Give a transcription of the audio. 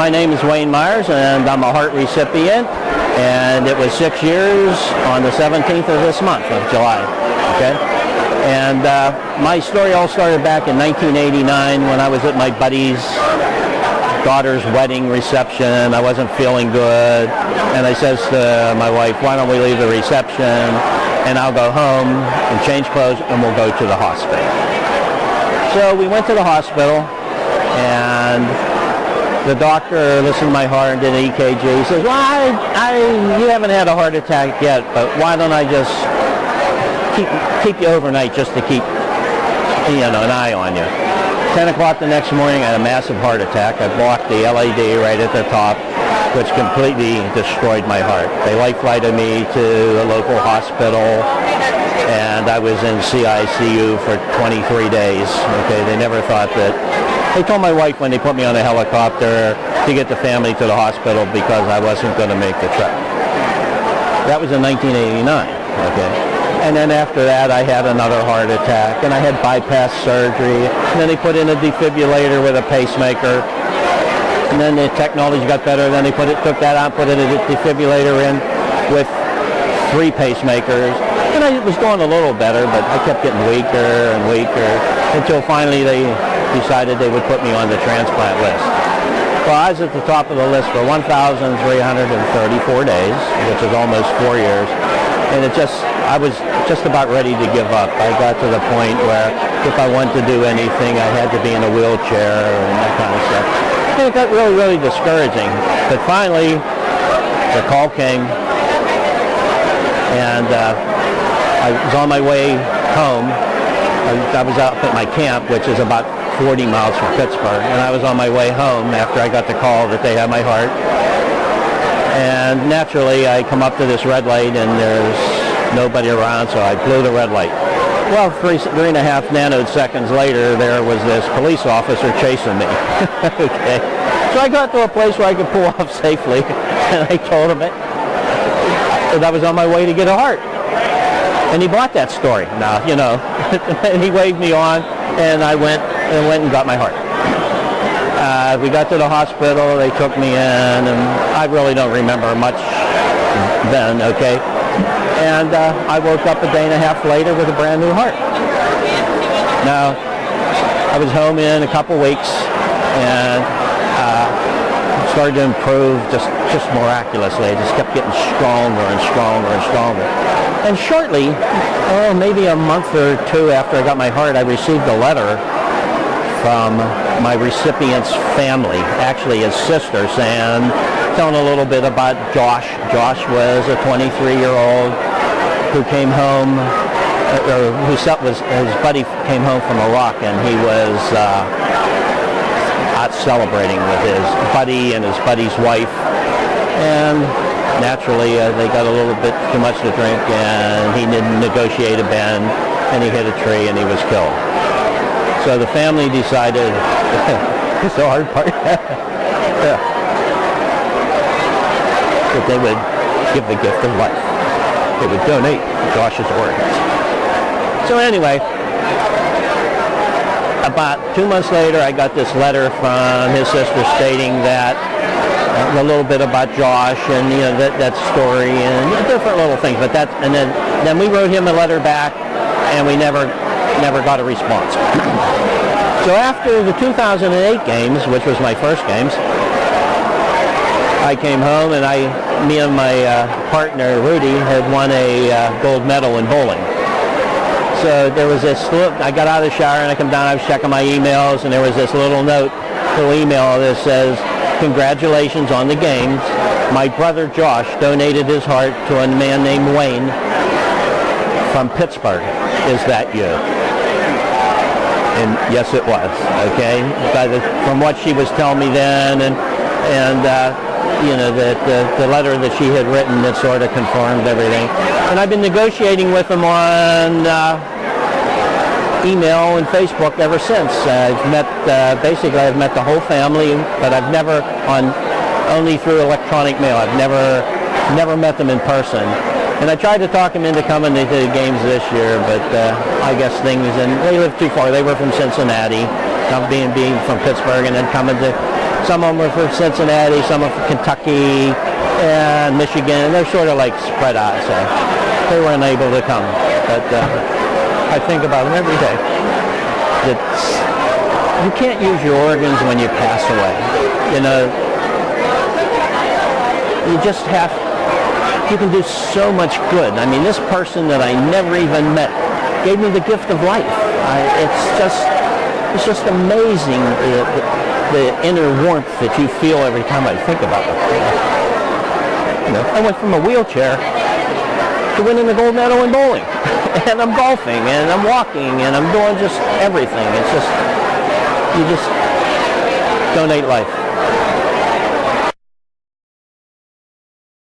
my name is Wayne Meyers, and I'm a heart recipient, and it was 6 years on the 17th of this month of July. Okay, and my story all started back in 1989 when I was at my buddy's daughter's wedding reception. I wasn't feeling good, and I says to my wife, "Why don't we leave the reception, and I'll go home and change clothes, and we'll go to the hospital." So we went to the hospital, and the doctor listened to my heart and did an EKG. He says, "Well, you haven't had a heart attack yet, but why don't I just keep you overnight just to keep an eye on you." 10 o'clock the next morning, I had a massive heart attack. I blocked the LED right at the top, which completely destroyed my heart. They life-flighted me to a local hospital, and I was in CICU for 23 days. Okay, they never thought that. They told my wife when they put me on a helicopter to get the family to the hospital because I wasn't going to make the trip. That was in 1989. Okay. And then after that, I had another heart attack, and I had bypass surgery. And then they put in a defibrillator with a pacemaker. And then the technology got better. Then they took that out, put in a defibrillator in with 3 pacemakers. And I was doing a little better, but I kept getting weaker and weaker until finally they decided they would put me on the transplant list. Well, I was at the top of the list for 1,334 days, which is almost 4 years. And I was just about ready to give up. I got to the point where if I wanted to do anything, I had to be in a wheelchair and that kind of stuff. And it got really, really discouraging. But finally, the call came, and I was on my way home. I was out at my camp, which is about 40 miles from Pittsburgh, and I was on my way home after I got the call that they had my heart. And naturally, I come up to this red light, and there's nobody around, so I blew the red light. Well, 3.5 nanoseconds later, there was this police officer chasing me. Okay, so I got to a place where I could pull off safely, and I told him that I was on my way to get a heart. And he bought that story. Now, and he waved me on, and I went and got my heart. We got to the hospital, they took me in, and I really don't remember much then, okay? And I woke up a day and a half later with a brand new heart. Now, I was home in a couple weeks, and started to improve just miraculously. I just kept getting stronger and stronger and stronger. And shortly, maybe a month or 2 after I got my heart, I received a letter from my recipient's family, actually his sister, telling a little bit about Josh. Josh was a 23-year-old who came home, his buddy came home from Iraq, and he was out celebrating with his buddy and his buddy's wife. And naturally, they got a little bit too much to drink, and he didn't negotiate a bend, and he hit a tree, and he was killed. So the family decided, it's the hard part, that they would give the gift of life. They would donate Josh's organs. So anyway, about 2 months later, I got this letter from his sister stating that a little bit about Josh and that story and different little things. But and then we wrote him a letter back, and we never got a response. So after the 2008 games, which was my first games, I came home, and me and my partner Rudy had won a gold medal in bowling. So there was this I got out of the shower and I come down, I was checking my emails, and there was this little email that says, "Congratulations on the games. My brother Josh donated his heart to a man named Wayne from Pittsburgh. Is that you?" And yes, it was. Okay, from what she was telling me then, and that the letter that she had written that sort of confirmed everything. And I've been negotiating with them on email and Facebook ever since. I've met the whole family, but I've never only through electronic mail. I've never met them in person. And I tried to talk them into coming to the games this year, but I guess things, and they live too far. They were from Cincinnati, being from Pittsburgh, and then coming to Some of them are for Cincinnati, some are for Kentucky and Michigan, and they're sort of like spread out, so they weren't able to come. But I think about them every day. You can't use your organs when you pass away. You know, you can do so much good. I mean, this person that I never even met gave me the gift of life. It's just amazing the inner warmth that you feel every time I think about it. You know, I went from a wheelchair to winning the gold medal in bowling, and I'm golfing, and I'm walking, and I'm doing just everything. It's just, you just donate life.